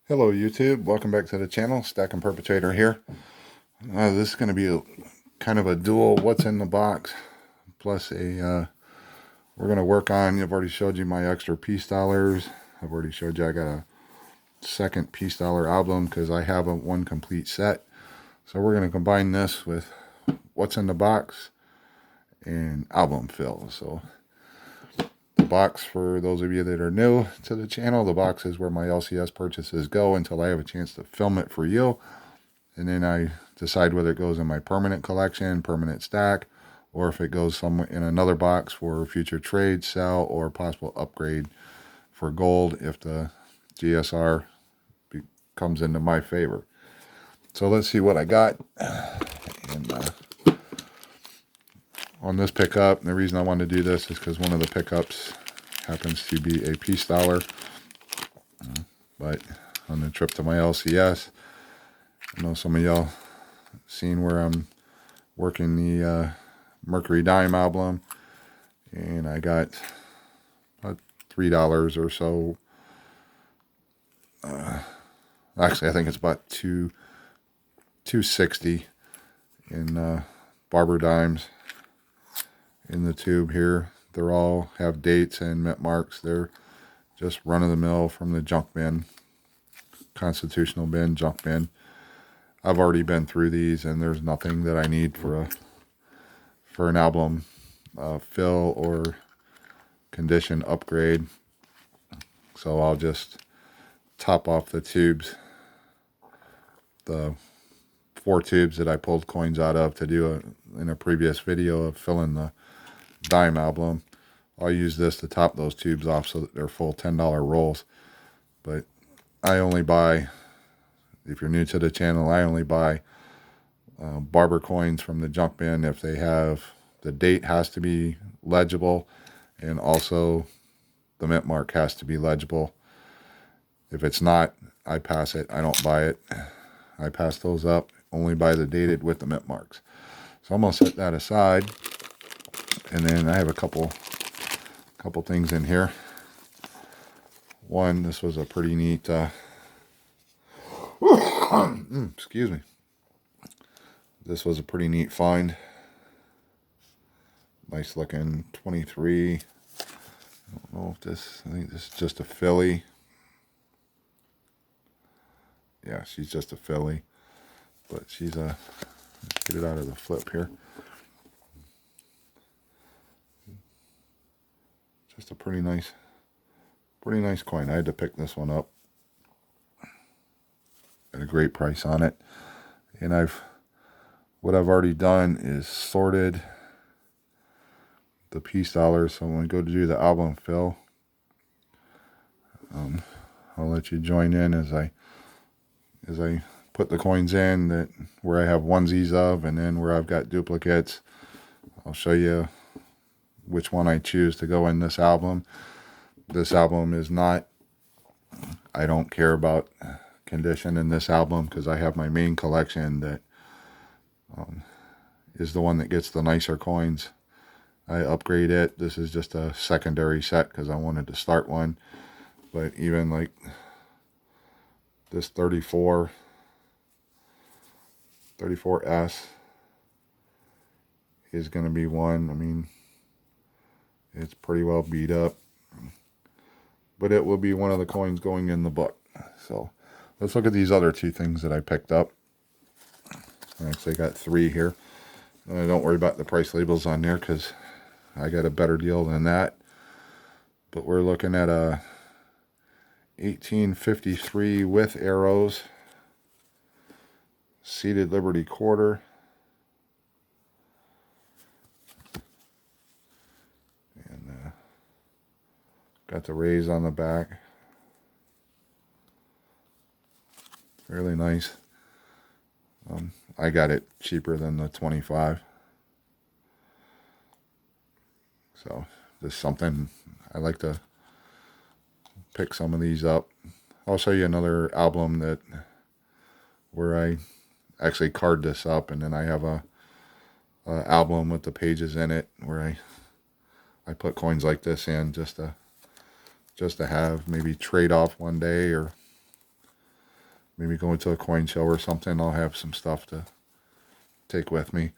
Hello YouTube, welcome back to the channel. Stack and Perpetrator here. This is going to be kind of a dual what's in the box plus we're going to work on, I've already showed you my extra piece dollars. I've already showed you I got a second piece dollar album because I have one complete set. So we're going to combine this with what's in the box and album fill. So the box, for those of you that are new to the channel, the box is where my LCS purchases go until I have a chance to film it for you. And then I decide whether it goes in my permanent collection, permanent stack, or if it goes somewhere in another box for future trade, sell, or possible upgrade for gold if the GSR comes into my favor. So let's see what I got. And on this pickup, the reason I wanted to do this is because one of the pickups happens to be a piece dollar. But on the trip to my LCS, I know some of y'all seen where I'm working the Mercury Dime album, and I got about $3 or so. Actually, I think it's about $2.60 in Barber Dimes in the tube here. They're all have dates and mint marks. They're just run-of-the-mill from the junk bin, constitutional bin, junk bin. I've already been through these, and there's nothing that I need for an album fill or condition upgrade. So I'll just top off the tubes, the 4 tubes that I pulled coins out of to do in a previous video of filling the dime album. I'll use this to top those tubes off so that they're full $10 rolls. But I only buy, if you're new to the channel, I only buy Barber coins from the junk bin if they have, the date has to be legible, and also the mint mark has to be legible. If it's not, I pass it. I don't buy it. I pass those up. Only buy the dated with the mint marks. So I'm going to set that aside. And then I have a couple things in here. One, this was a pretty neat, excuse me. This was a pretty neat find. Nice looking 23. I don't know if this, I think this is just a filly. Yeah, she's just a filly. But she's a, let's get it out of the flip here. Just a pretty nice coin. I had to pick this one up at a great price on it. And what I've already done is sorted the piece dollars. So when we go to do the album fill, I'll let you join in as I put the coins in that where I have onesies of, and then where I've got duplicates. I'll show you which one I choose to go in this album. This album is not, I don't care about condition in this album because I have my main collection that is the one that gets the nicer coins. I upgrade it. This is just a secondary set because I wanted to start one. But even like this 34S is going to be one. I mean, it's pretty well beat up, but it will be one of the coins going in the book. So let's look at these other 2 things that I picked up. I actually got 3 here. Don't worry about the price labels on there because I got a better deal than that. But we're looking at a 1853 with arrows, seated Liberty quarter. And got the rays on the back. Really nice. I got it cheaper than the 25. So this is something I like to pick some of these up. I'll show you another album where I actually card this up, and then I have a album with the pages in it where I put coins like this in just to have maybe trade off one day or maybe going to a coin show or something, I'll have some stuff to take with me.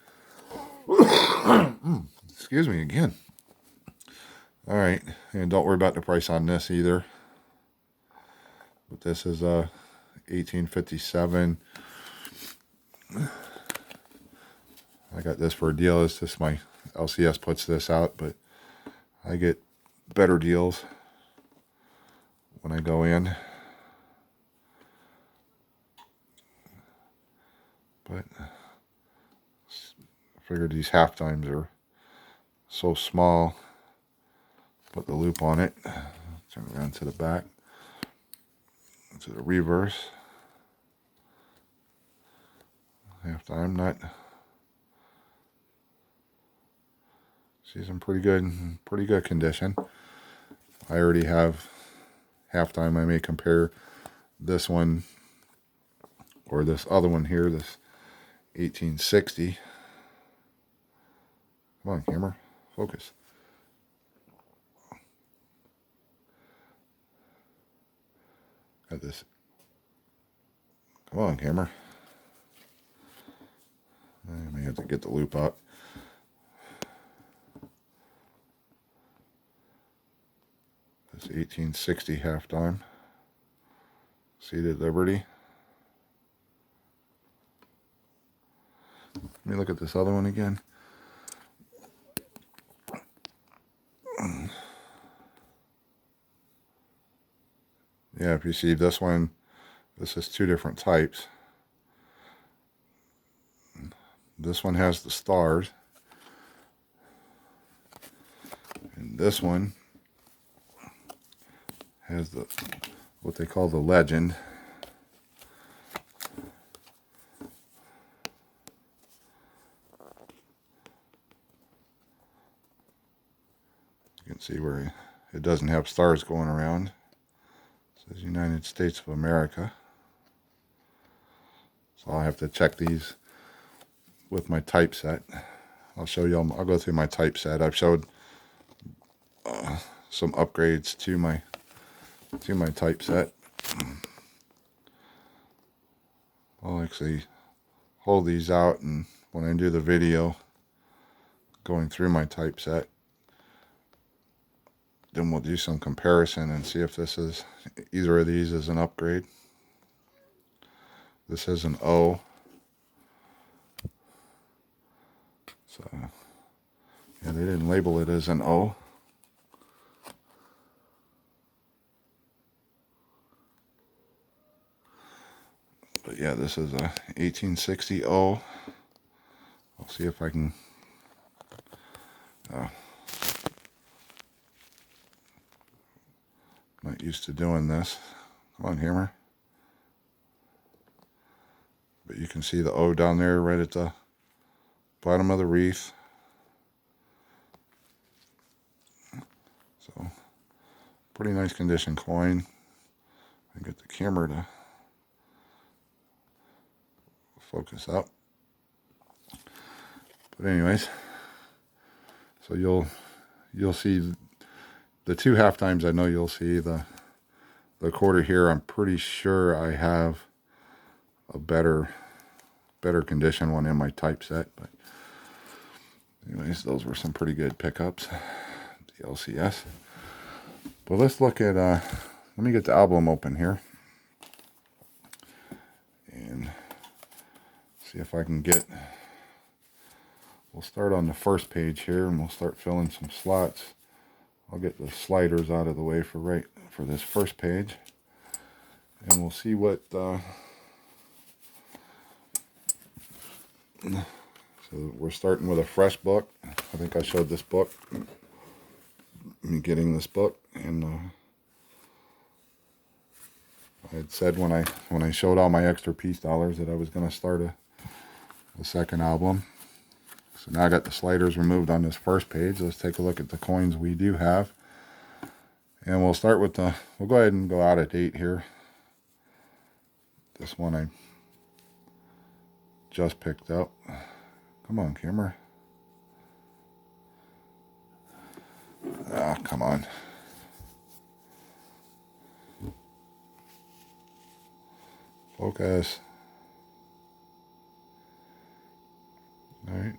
Excuse me again. All right, and don't worry about the price on this either. But this is 1857. I got this for a deal. It's just my LCS puts this out, but I get better deals when I go in. But I figured these half times are so small. Put the loop on it. Turn it around to the back. To the reverse. Half time, not. She's in pretty good condition. I already have halftime. I may compare this one or this other one here, this 1860. Come on, camera, focus. Got this. Come on, camera. I may have to get the loop out. This 1860 halftime. Seated Liberty. Let me look at this other one again. Yeah, if you see this one, this is two different types. This one has the stars. And this one has the what they call the legend. You can see where it doesn't have stars going around. It says United States of America. So I'll have to check these with my typeset. I'll show you. I'll go through my typeset. I've showed some upgrades to my typeset. I'll actually hold these out, and when I do the video going through my typeset, then we'll do some comparison and see if this is either of these is an upgrade. This is an O. So yeah, they didn't label it as an O. But yeah, this is a 1860 O. I'll see if I can not used to doing this. Come on, hammer. But you can see the O down there right at the bottom of the wreath. So, pretty nice condition coin. I get the camera to focus up. But anyways, so you'll see the two half times. I know you'll see the quarter here. I'm pretty sure I have a better condition one in my typeset. But anyways, those were some pretty good pickups. The LCS. But let's look at let me get the album open here and see if I can get. We'll start on the first page here, and we'll start filling some slots. I'll get the sliders out of the way for this first page, and we'll see what. So we're starting with a fresh book. I think I showed this book. Me getting this book, and I had said when I showed all my extra piece dollars that I was going to start a second album. So now I got the sliders removed on this first page. Let's take a look at the coins we do have. And we'll start with we'll go ahead and go out of date here. This one I just picked up. Come on, camera. Ah, come on. Focus. All right.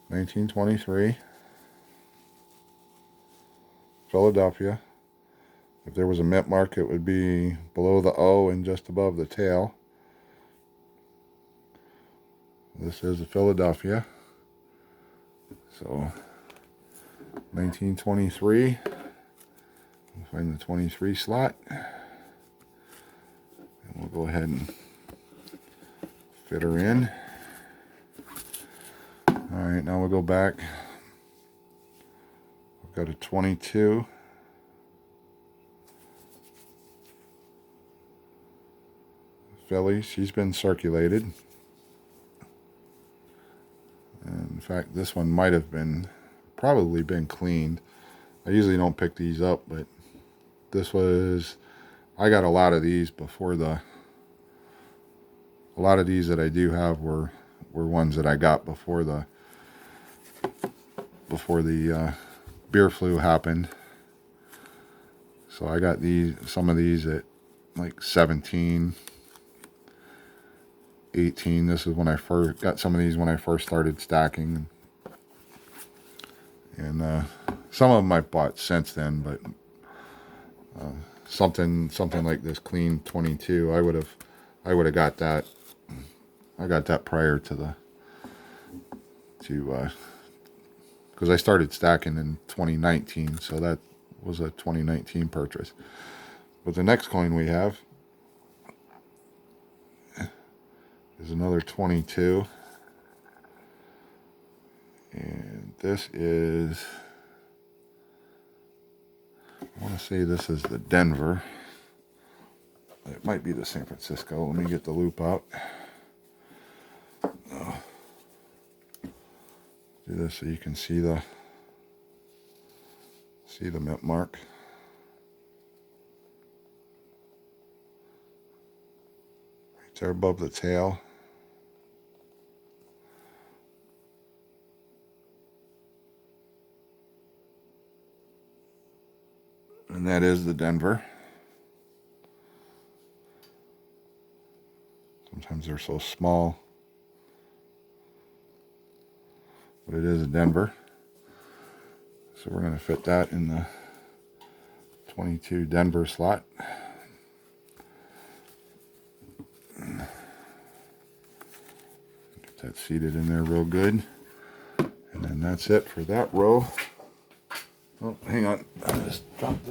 1923. Philadelphia. If there was a mint mark, it would be below the O and just above the tail. This is a Philadelphia. So 1923. We'll find the 23 slot. And we'll go ahead and fit her in. Alright, now we'll go back. We've got a 22. Philly, she's been circulated. And in fact, this one might have probably been cleaned. I usually don't pick these up, but this was, I got a lot of these before a lot of these that I do have were ones that I got before the beer flu happened. So I got some of these at like 17, 18. This is when I first got some of these when I first started stacking. And some of them I bought since then, but something like this clean 22, I would have got that. I got that prior to because I started stacking in 2019, so that was a 2019 purchase. But the next coin we have is another 22, and this is, I want to say this is the Denver. It might be the San Francisco. Let me get the loop out. Do this so you can see the mint mark. Right there above the tail. And that is the Denver. Sometimes they're so small. But it is a Denver. So we're going to fit that in the 22 Denver slot. Get that seated in there real good. And then that's it for that row. Oh, hang on. I just dropped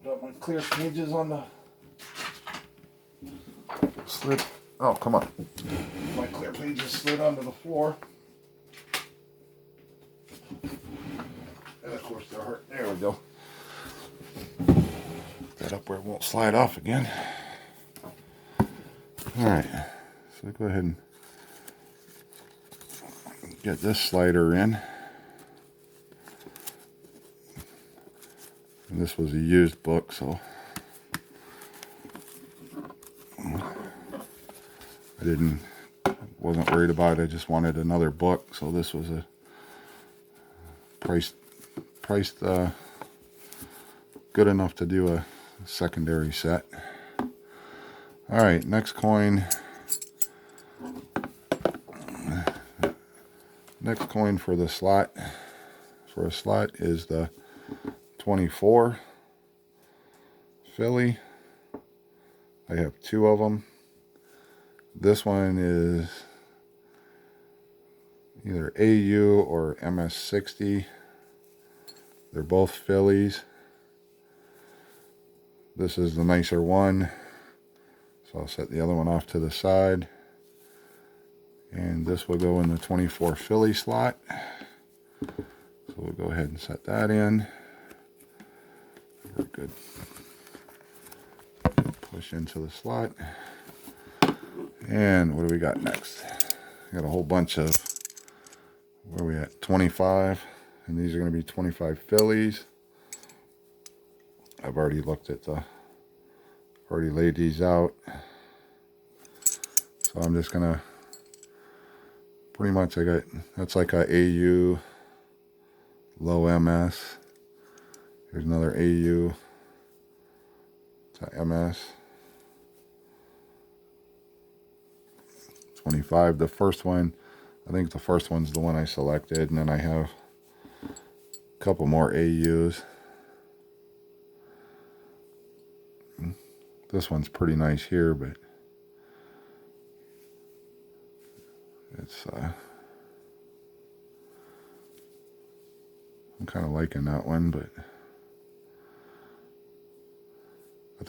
my clear pages on the slid. Oh, come on. My clear pages slid onto the floor. And of course they're hurt. There we go. Put that up where it won't slide off again. Alright. So go ahead and get this slider in. And this was a used book, so wasn't worried about it. I just wanted another book, so this was a priced good enough to do a secondary set. All right, next coin. Next coin for the slot. For a slot is the 24 Philly. I have two of them. This one is either AU or MS60. They're both Phillies. This is the nicer one. So I'll set the other one off to the side. And this will go in the 24 Philly slot. So we'll go ahead and set that in. Very good. Push into the slot. And what do we got next? We got a whole bunch of, where are we at? 25. And these are going to be 25 Phillies. I've already looked at already laid these out. So I'm just going to, pretty much that's like a AU, low MS. Here's another AU, to MS. 25. The first one, I think the first one's the one I selected, and then I have a couple more AUs. This one's pretty nice here, but it's I'm kind of liking that one, but I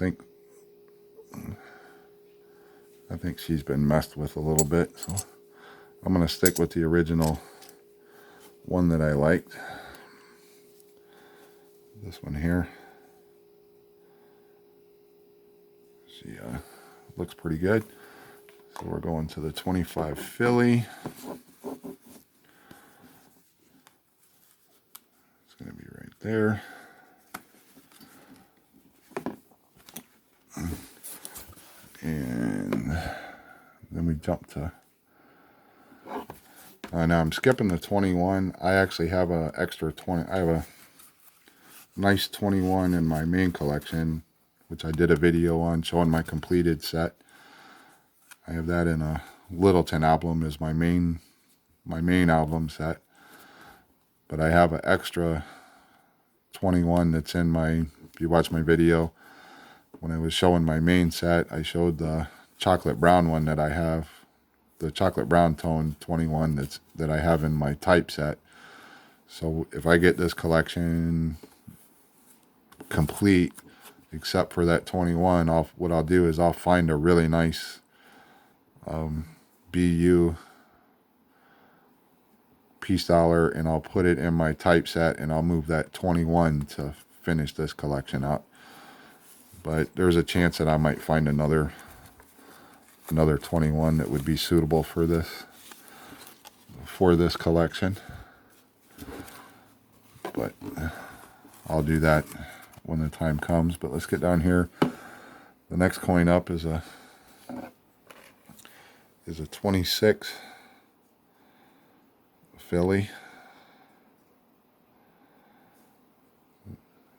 think she's been messed with a little bit, so I'm going to stick with the original one that I liked. This one here. She looks pretty good. So we're going to the 25 Philly. It's going to be right there. And then we jump to... now I'm skipping the 21. I actually have an extra 20. I have a nice 21 in my main collection, which I did a video on showing my completed set. I have that in a Littleton album as my main album set. But I have an extra 21 that's in my, if you watch my video, when I was showing my main set, I showed the chocolate brown one that I have, the chocolate brown tone 21 that I have in my type set. So if I get this collection complete, except for that 21, what I'll do is I'll find a really nice BU piece dollar, and I'll put it in my type set, and I'll move that 21 to finish this collection out. But there's a chance that I might find another 21 that would be suitable for this collection. But I'll do that when the time comes. But let's get down here. The next coin up is a 26 Philly.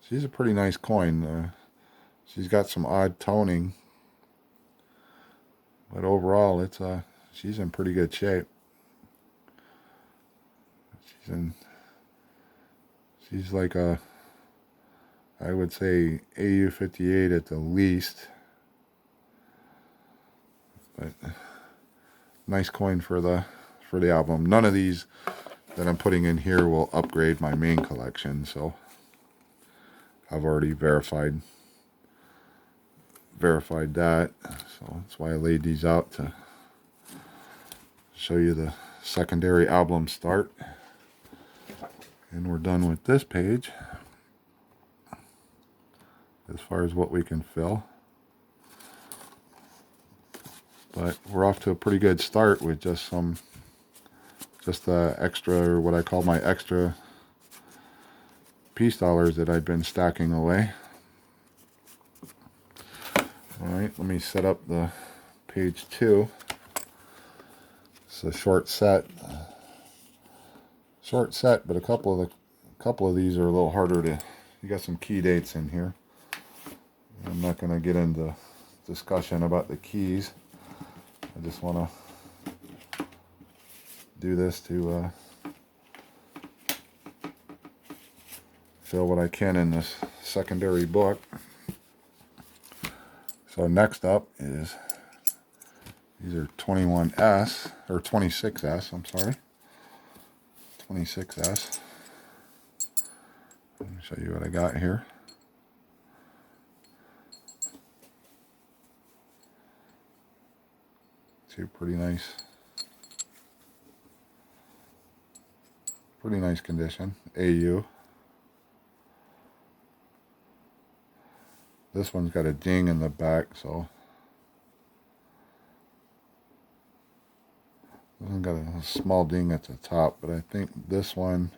She's a pretty nice coin. She's got some odd toning, but overall, she's in pretty good shape. She's like I would say AU58 at the least, but nice coin for the album. None of these that I'm putting in here will upgrade my main collection, so I've already verified that, so that's why I laid these out, to show you the secondary album start. And we're done with this page as far as what we can fill, but we're off to a pretty good start with just the extra, or what I call my extra piece dollars that I've been stacking away. Alright, let me set up the page 2. It's a short set, but a couple of these are a little harder to. You got some key dates in here. I'm not going to get into discussion about the keys. I just want to do this to fill what I can in this secondary book. So next up is, these are 21S, or 26S, I'm sorry. 26S. Let me show you what I got here. Two pretty nice condition. AU. This one's got a ding in the back, so this one's got a small ding at the top, but I think this one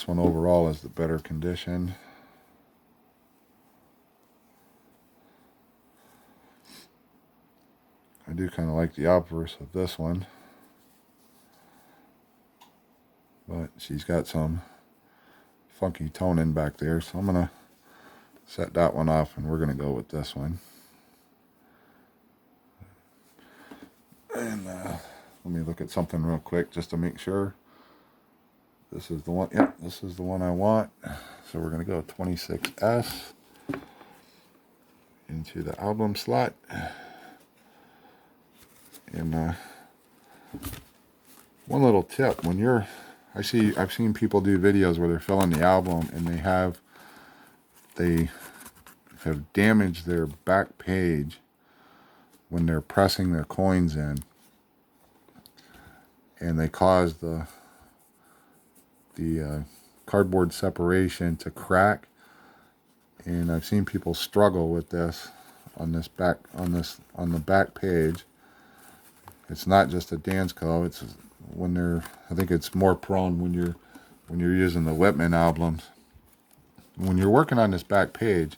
overall is the better condition. I do kind of like the obverse of this one, but she's got some funky toning back there, so I'm gonna set that one off, and we're going to go with this one. And let me look at something real quick just to make sure. This is the one. Yep, this is the one I want. So we're going to go 26S into the album slot. And one little tip, when you're, I've seen people do videos where they're filling the album and they have damaged their back page when they're pressing their coins in, and they cause the cardboard separation to crack. And I've seen people struggle with this on the back page. It's not just a Dansko. It's when I think it's more prone when you're using the Whitman albums. When you're working on this back page,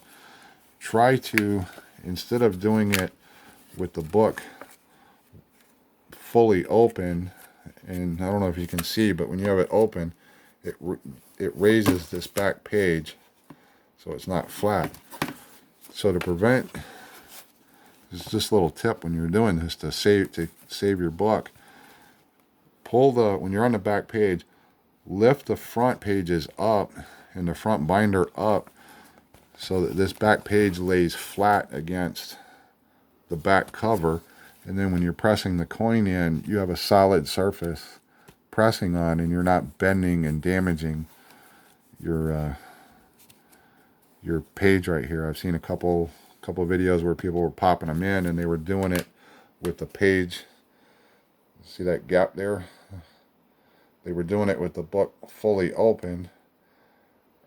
try to, instead of doing it with the book fully open, and I don't know if you can see, but when you have it open, it raises this back page so it's not flat. So to prevent, this a little tip when you're doing this to save your book, when you're on the back page, lift the front pages up and the front binder up so that this back page lays flat against the back cover. And then when you're pressing the coin in, you have a solid surface pressing on, and you're not bending and damaging your page right here. I've seen a couple videos where people were popping them in, and they were doing it with the page. See that gap there? They were doing it with the book fully open,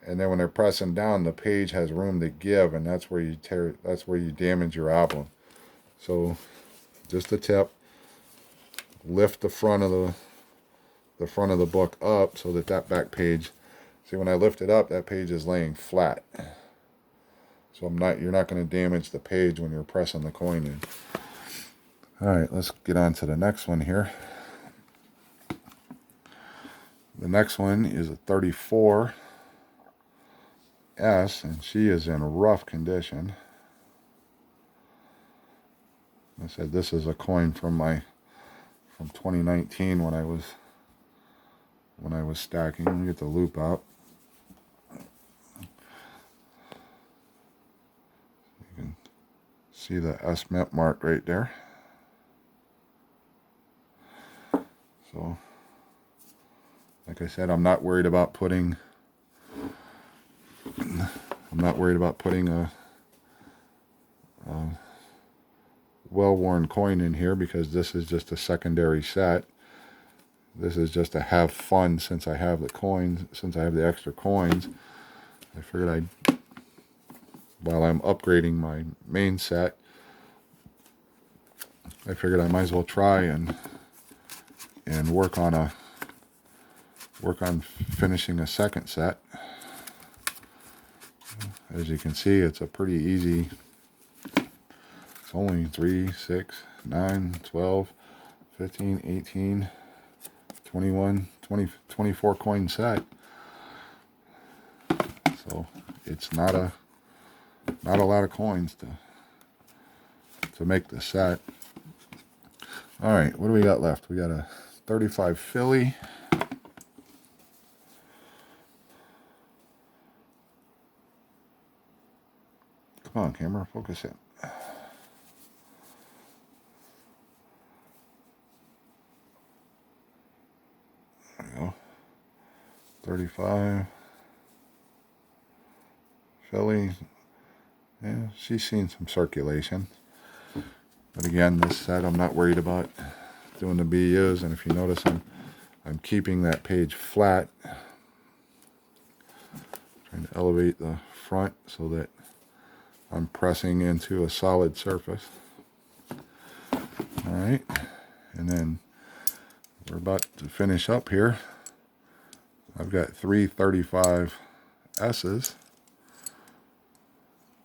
and then when they're pressing down, the page has room to give, and that's where you damage your album. So just a tip, lift the front of the book up so that back page, see, when I lift it up, that page is laying flat. So you're not going to damage the page when you're pressing the coin in. All right, let's get on to the next one here. The next one is a 34S, and she is in rough condition. I said this is a coin from 2019 when I was stacking. Let me get the loop out. You can see the S mint mark right there. So, like I said, I'm not worried about putting a well-worn coin in here, because this is just a secondary set. This is just to have fun. Since I have the extra coins, I figured while I'm upgrading my main set, I figured I might as well try and work on finishing a second set. As you can see, it's a pretty easy. It's only 3, 6, 9, 12, 15, 18, 21, 20, 24 coin set. So it's not a lot of coins to make the set. All right, what do we got left? We got a 35 Philly. Come on, camera, focus in. There we go. 35 Philly. Yeah, she's seen some circulation. But again, this set I'm not worried about doing the BUs, and if you notice, I'm keeping that page flat. Trying to elevate the front so that I'm pressing into a solid surface. All right, and then we're about to finish up here. I've got 3 35 S's,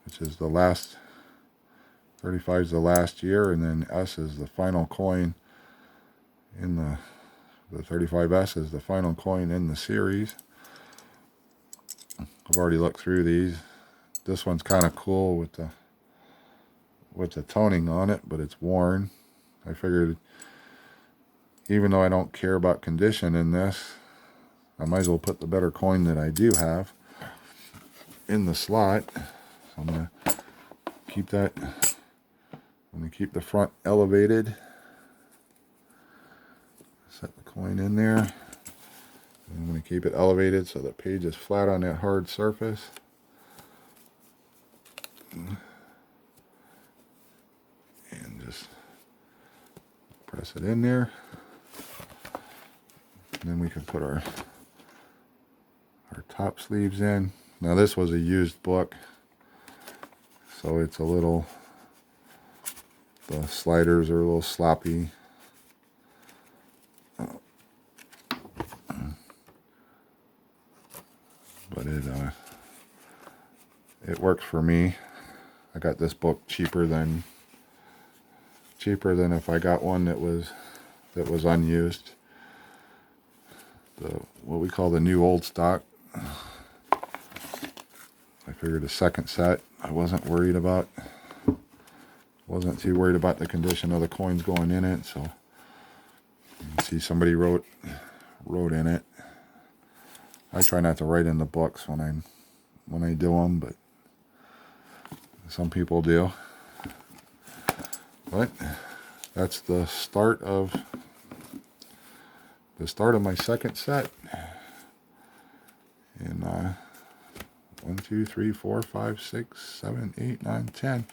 which is the last. 35 is the last year, and then S is the final coin in the 35S is the final coin in the series. I've already looked through these. This one's kind of cool with the toning on it, but it's worn. I figured, even though I don't care about condition in this, I might as well put the better coin that I do have in the slot. So I'm gonna keep that. I'm gonna keep the front elevated. Set the coin in there. I'm going to keep it elevated so the page is flat on that hard surface. And just press it in there. And then we can put our top sleeves in. Now this was a used book, so it's a little, the sliders are a little sloppy. But it works for me. I got this book cheaper than if I got one that was unused. What we call the new old stock. I figured a second set. I wasn't too worried about the condition of the coins going in it. So you can see somebody wrote in it. I try not to write in the books when I do them, but some people do. But that's the start of my second set. And 1, 2, 3, 4, 5, 6, 7, 8, 9, 10.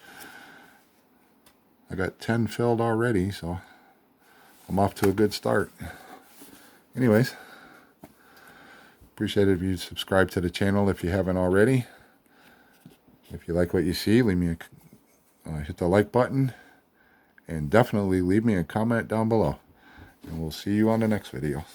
I got 10 filled already, so I'm off to a good start. Anyways, appreciate it if you subscribe to the channel if you haven't already. If you like what you see, leave me hit the like button, and definitely leave me a comment down below. And we'll see you on the next video.